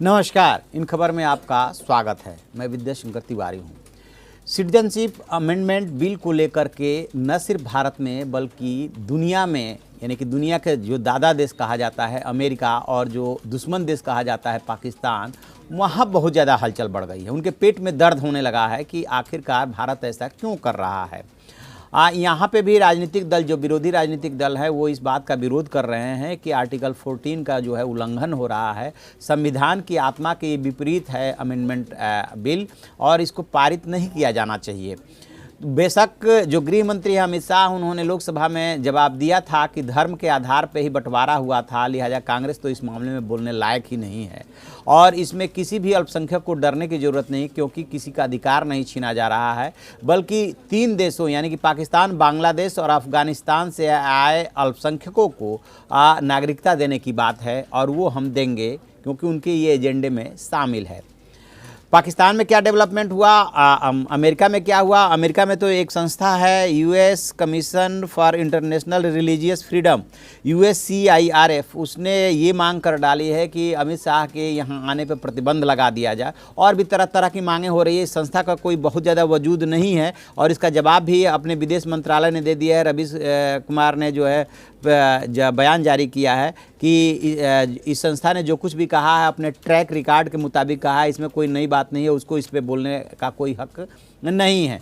नमस्कार, इन खबर में आपका स्वागत है। मैं विद्याशंकर तिवारी हूँ। सिटीजनशिप अमेंडमेंट बिल को लेकर के न सिर्फ भारत में बल्कि दुनिया में, यानी कि दुनिया के जो दादा देश कहा जाता है अमेरिका और जो दुश्मन देश कहा जाता है पाकिस्तान, वहाँ बहुत ज़्यादा हलचल बढ़ गई है। उनके पेट में दर्द होने लगा है कि आखिरकार भारत ऐसा क्यों कर रहा है। यहाँ पे भी राजनीतिक दल, जो विरोधी राजनीतिक दल है, वो इस बात का विरोध कर रहे हैं कि आर्टिकल 14 का जो है उल्लंघन हो रहा है, संविधान की आत्मा के विपरीत है अमेंडमेंट बिल और इसको पारित नहीं किया जाना चाहिए। बेशक जो गृह मंत्री है अमित शाह, उन्होंने लोकसभा में जवाब दिया था कि धर्म के आधार पर ही बंटवारा हुआ था, लिहाजा कांग्रेस तो इस मामले में बोलने लायक ही नहीं है और इसमें किसी भी अल्पसंख्यक को डरने की ज़रूरत नहीं, क्योंकि किसी का अधिकार नहीं छीना जा रहा है, बल्कि 3 देशों यानी कि पाकिस्तान, बांग्लादेश और अफगानिस्तान से आए अल्पसंख्यकों को नागरिकता देने की बात है और वो हम देंगे क्योंकि उनके ये एजेंडे में शामिल है। पाकिस्तान में क्या डेवलपमेंट हुआ, अमेरिका में क्या हुआ। अमेरिका में तो एक संस्था है US commission for international religious freedom, USCIRF, उसने ये मांग कर डाली है कि अमित शाह के यहाँ आने पर प्रतिबंध लगा दिया जाए। और भी तरह तरह की मांगें हो रही है। इस संस्था का कोई बहुत ज़्यादा वजूद नहीं है और इसका जवाब भी अपने विदेश मंत्रालय ने दे दिया है। रवीश कुमार ने जो है बयान जारी किया है कि इस संस्था ने जो कुछ भी कहा है अपने ट्रैक रिकॉर्ड के मुताबिक कहा है, इसमें कोई नई बात नहीं है, उसको इस पे बोलने का कोई हक नहीं है।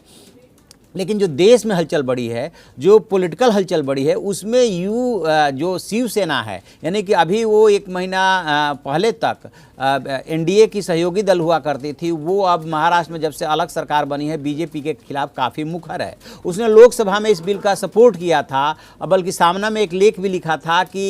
लेकिन जो देश में हलचल बढ़ी है, जो पॉलिटिकल हलचल बढ़ी है, उसमें जो शिवसेना है, यानी कि अभी वो 1 महीना पहले तक NDA की सहयोगी दल हुआ करती थी, वो अब महाराष्ट्र में जब से अलग सरकार बनी है बीजेपी के खिलाफ काफ़ी मुखर है। उसने लोकसभा में इस बिल का सपोर्ट किया था, बल्कि सामना में एक लेख भी लिखा था कि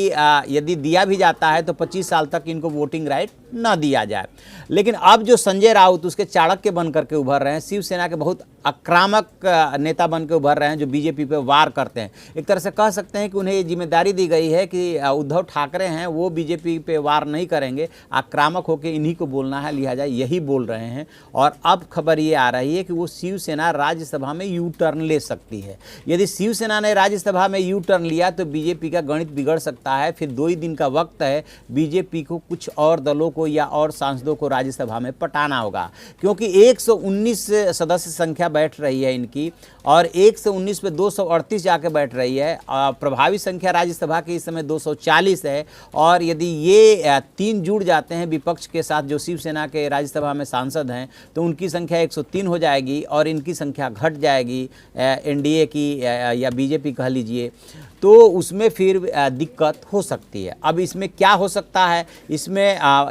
यदि दिया भी जाता है तो 25 साल तक इनको वोटिंग राइट न दिया जाए। लेकिन अब जो संजय राउत उसके चाणक्य बन करके उभर रहे हैं, शिवसेना के बहुत आक्रामक नेता बन के उभर रहे हैं जो बीजेपी पे वार करते हैं। एक तरह से कह सकते हैं कि उन्हें ये जिम्मेदारी दी गई है कि उद्धव ठाकरे हैं वो बीजेपी पे वार नहीं करेंगे, आक्रामक होकर इन्हीं को बोलना है, लिहाजा यही बोल रहे हैं। और अब खबर ये आ रही है कि वो शिवसेना राज्यसभा में यू टर्न ले सकती है। यदि शिवसेना ने राज्यसभा में यू टर्न लिया तो बीजेपी का गणित बिगड़ सकता है। फिर 2 ही दिन का वक्त है, बीजेपी को कुछ और दलों को या और सांसदों को राज्यसभा में पटाना होगा, क्योंकि 119 सदस्य संख्या बैठ रही है इनकी और 119 पे 238 जाके बैठ रही है। प्रभावी संख्या राज्यसभा की इस समय 240 है और यदि ये 3 जुड़ जाते हैं विपक्ष के साथ जो शिवसेना के राज्यसभा में सांसद हैं तो उनकी संख्या 103 हो जाएगी और इनकी संख्या घट जाएगी NDA की या बीजेपी कह लीजिए, तो उसमें फिर दिक्कत हो सकती है। अब इसमें क्या हो सकता है, इसमें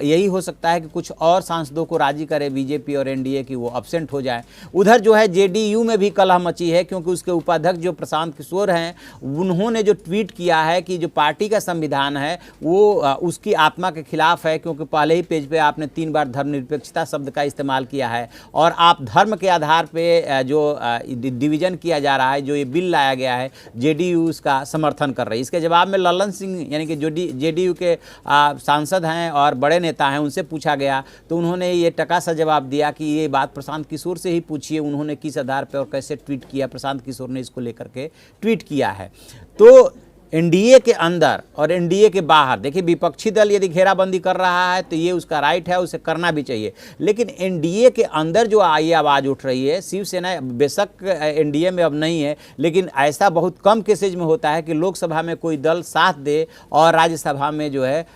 यही हो सकता है कि कुछ और सांसदों को राजी करे बीजेपी और NDA की वो अब्सेंट हो जाए। उधर जो है JDU में भी कलह मची है, क्योंकि उसके उपाध्यक्ष जो प्रशांत किशोर हैं उन्होंने जो ट्वीट किया है कि जो पार्टी का संविधान है वो उसकी आत्मा के खिलाफ है, क्योंकि पहले ही पेज पे आपने 3 बार धर्मनिरपेक्षता शब्द का इस्तेमाल किया है और आप धर्म के आधार पर जो डिवीजन किया जा रहा है, जो ये बिल लाया गया है, JDU उसका समर्थन कर रही है। इसके जवाब में लल्लन सिंह यानी कि जो JDU के सांसद हैं और बड़े नेता हैं, उनसे पूछा गया तो उन्होंने ये टका सा जवाब दिया कि ये बात प्रशांत किशोर से ही पूछिए उन्होंने किस आधार पर और कैसे ट्वीट किया। प्रशांत किशोर ने इसको लेकर के ट्वीट किया है। तो NDA के अंदर और NDA के बाहर देखिए, विपक्षी दल यदि घेराबंदी कर रहा है तो ये उसका राइट है, उसे करना भी चाहिए। लेकिन NDA के अंदर जो ये आवाज़ उठ रही है, शिवसेना बेशक NDA में अब नहीं है, लेकिन ऐसा बहुत कम केसेज में होता है कि लोकसभा में कोई दल साथ दे और राज्यसभा में जो है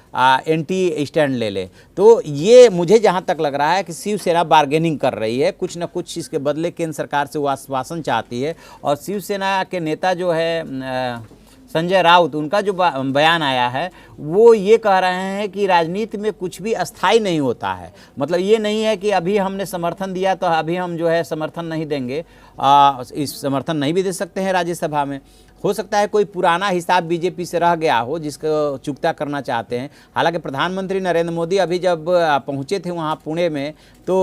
एंटी स्टैंड ले ले। तो ये मुझे जहाँ तक लग रहा है कि शिवसेना बार्गेनिंग कर रही है, कुछ न कुछ इसके बदले केंद्र सरकार से वो आश्वासन चाहती है। और शिवसेना के नेता जो है संजय राउत, उनका जो बयान आया है वो ये कह रहे हैं कि राजनीति में कुछ भी अस्थाई नहीं होता है। मतलब ये नहीं है कि अभी हमने समर्थन दिया तो अभी हम जो है समर्थन नहीं देंगे, इस समर्थन नहीं भी दे सकते हैं राज्यसभा में। हो सकता है कोई पुराना हिसाब बीजेपी से रह गया हो जिसको चुकता करना चाहते हैं। हालांकि प्रधानमंत्री नरेंद्र मोदी अभी जब पहुंचे थे वहां पुणे में, तो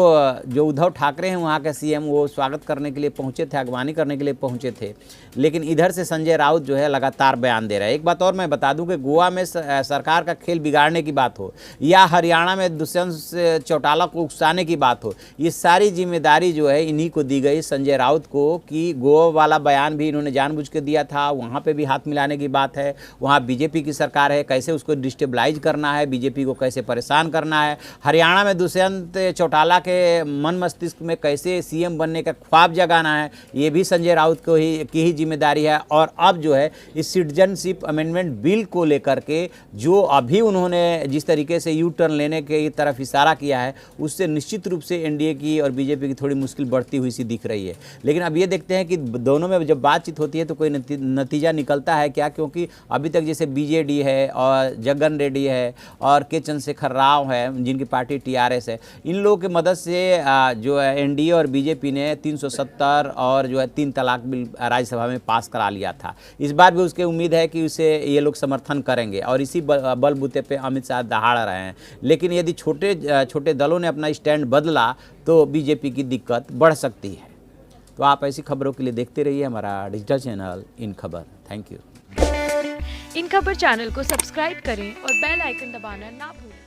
जो उद्धव ठाकरे हैं वहां के CM, वो स्वागत करने के लिए पहुंचे थे, अगवानी करने के लिए पहुंचे थे। लेकिन इधर से संजय राउत जो है लगातार बयान दे रहा है। एक बात और मैं बता दूं कि गोवा में सरकार का खेल बिगाड़ने की बात हो या हरियाणा में दुष्यंत चौटाला को उकसाने की बात हो, ये सारी जिम्मेदारी जो है इन्हीं को दी गई, संजय राउत को, कि गोवा वाला बयान भी इन्होंने जानबूझ के दिया था होगा, वहाँ पे भी हाथ मिलाने की बात है। वहाँ बीजेपी की सरकार है, कैसे उसको डिस्टेबलाइज करना है, बीजेपी को कैसे परेशान करना है। हरियाणा में दुष्यंत चौटाला के मन मस्तिष्क में कैसे सीएम बनने का ख्वाब जगाना है, ये भी संजय राउत की ही जिम्मेदारी है। और अब जो है इस सिटीजनशिप अमेंडमेंट बिल को लेकर के जो अभी उन्होंने जिस तरीके से यू टर्न लेने की तरफ इशारा किया है, उससे निश्चित रूप से एनडीए की और बीजेपी की थोड़ी मुश्किल बढ़ती हुई सी दिख रही है। लेकिन अब ये देखते हैं कि दोनों में जब बातचीत होती है तो कोई नतीजा निकलता है क्या, क्योंकि अभी तक जैसे बीजेडी है और जगन रेड्डी है और के चंद्रशेखर राव है जिनकी पार्टी टीआरएस है, इन लोगों की मदद से जो है एनडीए और बीजेपी ने 370 और जो है 3 तलाक बिल राज्यसभा में पास करा लिया था। इस बार भी उसके उम्मीद है कि उसे ये लोग समर्थन करेंगे और इसी बलबूते पे अमित शाह दहाड़ रहे हैं। लेकिन यदि छोटे दलों ने अपना स्टैंड बदला तो बीजेपी की दिक्कत बढ़ सकती है। तो आप ऐसी खबरों के लिए देखते रहिए हमारा डिजिटल चैनल इन खबर। Thank you. इन खबर चैनल को सब्सक्राइब करें और बेल आइकन दबाना ना भूलें।